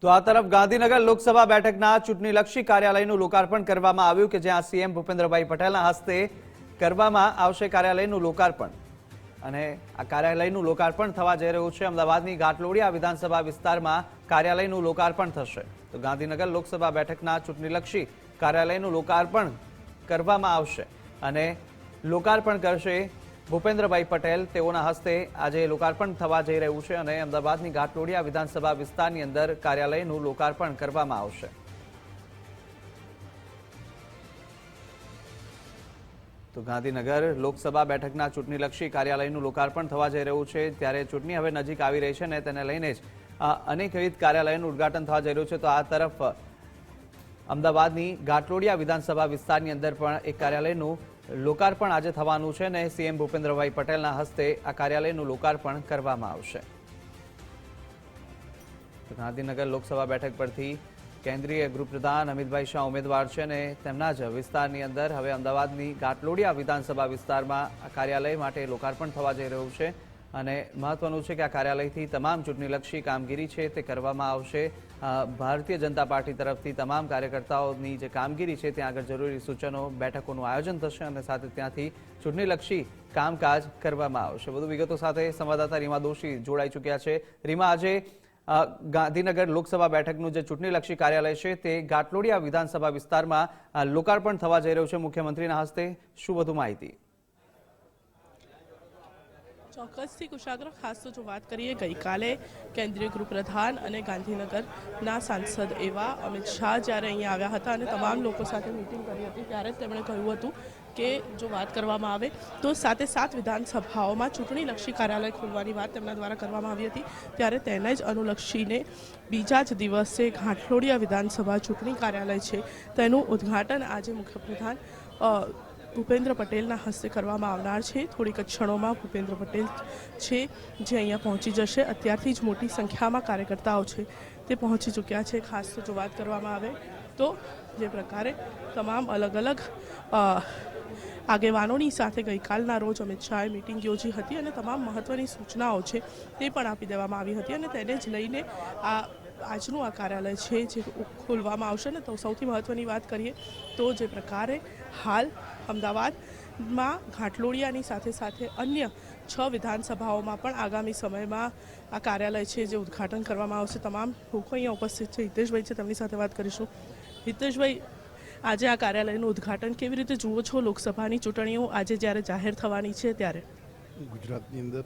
તો આ તરફ ગાંધીનગર લોકસભા બેઠકના ચૂંટણીલક્ષી કાર્યાલયનું લોકાર્પણ કરવામાં આવ્યું કે જ્યાં સીએમ ભૂપેન્દ્રભાઈ પટેલના હસ્તે કરવામાં આવશે કાર્યાલયનું લોકાર્પણ અને આ કાર્યાલયનું લોકાર્પણ થવા જઈ રહ્યું છે। અમદાવાદની ઘાટલોડિયા વિધાનસભા વિસ્તારમાં કાર્યાલયનું લોકાર્પણ થશે। તો ગાંધીનગર લોકસભા બેઠકના ચૂંટણીલક્ષી કાર્યાલયનું લોકાર્પણ કરવામાં આવશે અને લોકાર્પણ કરશે ભૂપેન્દ્રભાઈ પટેલ। તેઓના હસ્તે આજે લોકાર્પણ થવા જઈ રહ્યું છે અને અમદાવાદની ઘાટલોડિયા વિધાનસભા વિસ્તારની અંદર કાર્યાલયનું લોકાર્પણ કરવામાં આવશે। તો ગાંધીનગર લોકસભા બેઠકના ચૂંટણીલક્ષી કાર્યાલયનું લોકાર્પણ થવા જઈ રહ્યું છે ત્યારે ચૂંટણી હવે નજીક આવી રહી છે ને તેને લઈને જ અનેકવિધ કાર્યાલયનું ઉદ્ઘાટન થવા જઈ રહ્યું છે। તો આ તરફ અમદાવાદની ઘાટલોડિયા વિધાનસભા વિસ્તારની અંદર પણ એક કાર્યાલયનું લોકાર્પણ આજે થવાનું છે અને સીએમ ભૂપેન્દ્રભાઈ પટેલના હસ્તે આ કાર્યાલયનું લોકાર્પણ કરવામાં આવશે। ગાંધીનગર લોકસભા બેઠક પરથી કેન્દ્રીય ગૃહપ્રધાન અમિતભાઈ શાહ ઉમેદવાર છે અને તેમના જ વિસ્તારની અંદર હવે અમદાવાદની ઘાટલોડિયા વિધાનસભા વિસ્તારમાં આ કાર્યાલય માટે લોકાર્પણ થવા જઈ રહ્યું છે અને મહત્વનું છે કે આ કાર્યાલયથી તમામ ચૂંટણીલક્ષી કામગીરી છે તે કરવામાં આવશે। ભારતીય જનતા પાર્ટી તરફથી તમામ કાર્યકર્તાઓની જે કામગીરી છે ત્યાં આગળ જરૂરી સૂચનો બેઠકોનું આયોજન થશે અને સાથે ત્યાંથી ચૂંટણીલક્ષી કામકાજ કરવામાં આવશે। વધુ વિગતો સાથે સંવાદદાતા રીમા દોશી જોડાઈ ચૂક્યા છે। રીમા, આજે ગાંધીનગર લોકસભા બેઠકનું જે ચૂંટણીલક્ષી કાર્યાલય છે તે ઘાટલોડિયા વિધાનસભા વિસ્તારમાં લોકાર્પણ થવા જઈ રહ્યું છે મુખ્યમંત્રીના હસ્તે, શું વધુ માહિતી? ચોક્કસથી કુશાગ્ર, ખાસ તો જો વાત કરીએ ગઈકાલે કેન્દ્રીય ગૃહપ્રધાન અને ગાંધીનગરના સાંસદ એવા અમિત શાહ જ્યારે અહીંયા આવ્યા હતા અને તમામ લોકો સાથે મિટિંગ કરી હતી ત્યારે તેમણે કહ્યું હતું કે જો વાત કરવામાં આવે તો 7 વિધાનસભાઓમાં ચૂંટણીલક્ષી કાર્યાલય ખોલવાની વાત તેમના દ્વારા કરવામાં આવી હતી। ત્યારે તેને જ અનુલક્ષીને બીજા જ દિવસે ઘાટલોડિયા વિધાનસભા ચૂંટણી કાર્યાલય છે તેનું ઉદ્ઘાટન આજે મુખ્યપ્રધાન ભૂપેન્દ્ર પટેલના હસ્તે કરવામાં આવનાર છે। થોડીક જ ક્ષણોમાં ભૂપેન્દ્ર પટેલ છે જે અહીંયા પહોંચી જશે। અત્યારથી જ મોટી સંખ્યામાં કાર્યકર્તાઓ છે તે પહોંચી ચૂક્યા છે। ખાસ તો જો વાત કરવામાં આવે તો જે પ્રકારે તમામ અલગ અલગ આગેવાનોની સાથે ગઈકાલના રોજ અમિત શાહે મિટિંગ યોજી હતી અને તમામ મહત્ત્વની સૂચનાઓ છે તે પણ આપી દેવામાં આવી હતી અને તેને જ લઈને આજનું આ કાર્યાલય છે જે ખોલવામાં આવશે ને। તો સૌથી મહત્ત્વની વાત કરીએ તો જે પ્રકારે હાલ અમદાવાદમાં ઘાટલોડિયાની સાથે સાથે અન્ય 6 વિધાનસભાઓમાં પણ આગામી સમયમાં આ કાર્યાલય છે જે ઉદ્ઘાટન કરવામાં આવશે। તમામ લોકો અહીંયા ઉપસ્થિત છે। હિતેશભાઈ છે, તેમની સાથે વાત કરીશું। હિતેશભાઈ, આજે આ કાર્યાલયનું ઉદ્ઘાટન કેવી રીતે જુઓ છો? લોકસભાની ચૂંટણીઓ આજે જ્યારે જાહેર થવાની છે ત્યારે ગુજરાતની અંદર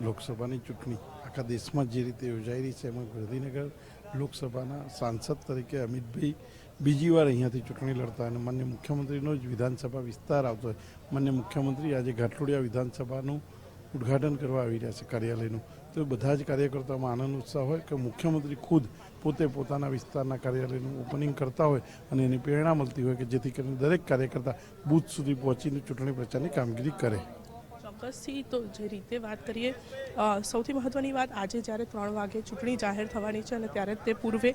લોકસભાની ચૂંટણી આખા દેશમાં જે રીતે યોજાઈ રહી છે એમાં ગાંધીનગર લોકસભાના સાંસદ તરીકે અમિતભાઈ બીજી વાર અહીંયાથી ચૂંટણી લડતા અને માન્ય મુખ્યમંત્રીનો જ વિધાનસભા વિસ્તાર આવતો હોય માન્ય મુખ્યમંત્રી આજે ઘાટલોડિયા વિધાનસભાનું ઉદ્ઘાટન કરવા આવી રહ્યા છે કાર્યાલયનું। તો બધા જ કાર્યકર્તાઓમાં આનંદ ઉત્સાહ હોય કે મુખ્યમંત્રી ખુદ પોતે પોતાના વિસ્તારના કાર્યાલયનું ઓપનિંગ કરતા હોય અને એની પ્રેરણા મળતી હોય કે જેથી કરીને દરેક કાર્યકર્તા બૂથ સુધી પહોંચીને ચૂંટણી પ્રચારની કામગીરી કરે। ચોક્કસથી તો જે રીતે વાત કરીએ સૌથી મહત્ત્વની વાત આજે જ્યારે 3 વાગે ચૂંટણી જાહેર થવાની છે અને ત્યારે તે પૂર્વે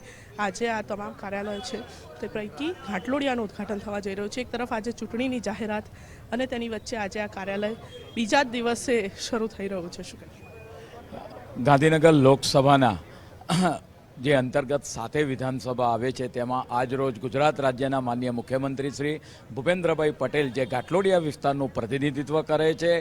આજે આ તમામ કાર્યાલય છે તે પૈકી ઘાટલોડિયાનું ઉદ્ઘાટન થવા જઈ રહ્યું છે। એક તરફ આજે ચૂંટણીની જાહેરાત અને તેની વચ્ચે આજે આ કાર્યાલય બીજા જ દિવસે શરૂ થઈ રહ્યું છે, શું કહેશો? ગાંધીનગર લોકસભાના જે અંતર્ગત 7 વિધાનસભા આવે છે તેમાં આજરોજ ગુજરાત રાજ્યના માનનીય મુખ્યમંત્રી શ્રી ભૂપેન્દ્રભાઈ પટેલ જે ઘાટલોડિયા વિસ્તારનું પ્રતિનિધિત્વ કરે છે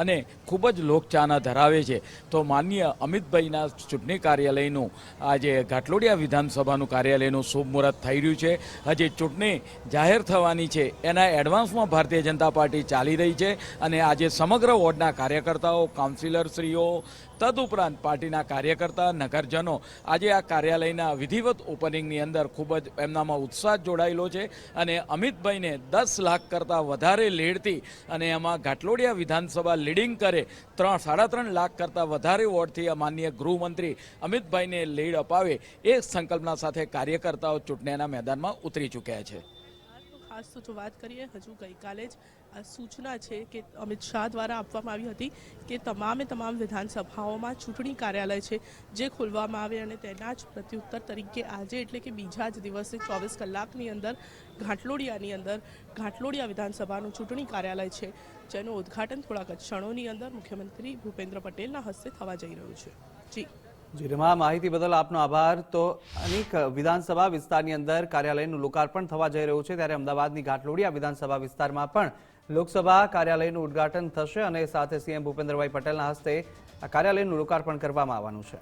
અને ખૂબ જ લોકચાહના ધરાવે છે તો માનનીય અમિતભાઈના ચૂંટણી કાર્યાલયનું આજે ઘાટલોડિયા વિધાનસભાનું કાર્યાલયનું શુભ મુહૂર્ત થઈ રહ્યું છે। હજી ચૂંટણી જાહેર થવાની છે એના એડવાન્સમાં ભારતીય જનતા પાર્ટી ચાલી રહી છે અને આજે સમગ્ર વોર્ડના કાર્યકર્તાઓ, કાઉન્સિલરશ્રીઓ તદુપરાંત પાર્ટીના કાર્યકર્તા, નગરજનો આજે આ કાર્યાલયના વિધિવત ઓપનિંગની અંદર ખૂબ જ એમનામાં ઉત્સાહ જોડાયેલો છે અને અમિતભાઈને 10 લાખ કરતાં વધારે લીડથી અને એમાં ઘાટલોડિયા વિધાનસભા લીડિંગ કરે 3.5 લાખ કરતાં વધારે વોર્ડથી માનનીય ગૃહમંત્રી અમિતભાઈને લીડ અપાવે એ સંકલ્પના સાથે કાર્યકર્તાઓ ચૂંટણીના મેદાનમાં ઉતરી ચૂક્યા છે। ખાસ તો જો વાત કરીએ હજુ ગઈકાલે જ આ સૂચના છે કે અમિત શાહ દ્વારા આપવામાં આવી હતી કે તમામ વિધાનસભાઓમાં ચૂંટણી કાર્યાલય છે જે ખોલવામાં આવે અને તેના જ પ્રત્યુત્તર તરીકે આજે એટલે કે બીજા જ દિવસે 24 કલાકની અંદર ઘાટલોડિયાની અંદર ઘાટલોડિયા વિધાનસભાનું ચૂંટણી કાર્યાલય છે જેનું ઉદ્ઘાટન થોડાક ક્ષણોની અંદર મુખ્યમંત્રી ભૂપેન્દ્ર પટેલના હસ્તે થવા જઈ રહ્યું છે। જી જી રીમા, માહિતી બદલ આપનો આભાર. તો અનેક વિધાનસભા વિસ્તારની અંદર કાર્યાલયનું લોકાર્પણ થવા જઈ રહ્યું છે, ત્યારે અમદાવાદની ઘાટલોડિયા વિધાનસભા વિસ્તારમાં પણ લોકસભા કાર્યાલયનું ઉદ્ઘાટન થશે અને સાથે સીએમ ભૂપેન્દ્રભાઈ પટેલના હસ્તે આ કાર્યાલયનું લોકાર્પણ કરવામાં આવવાનું છે.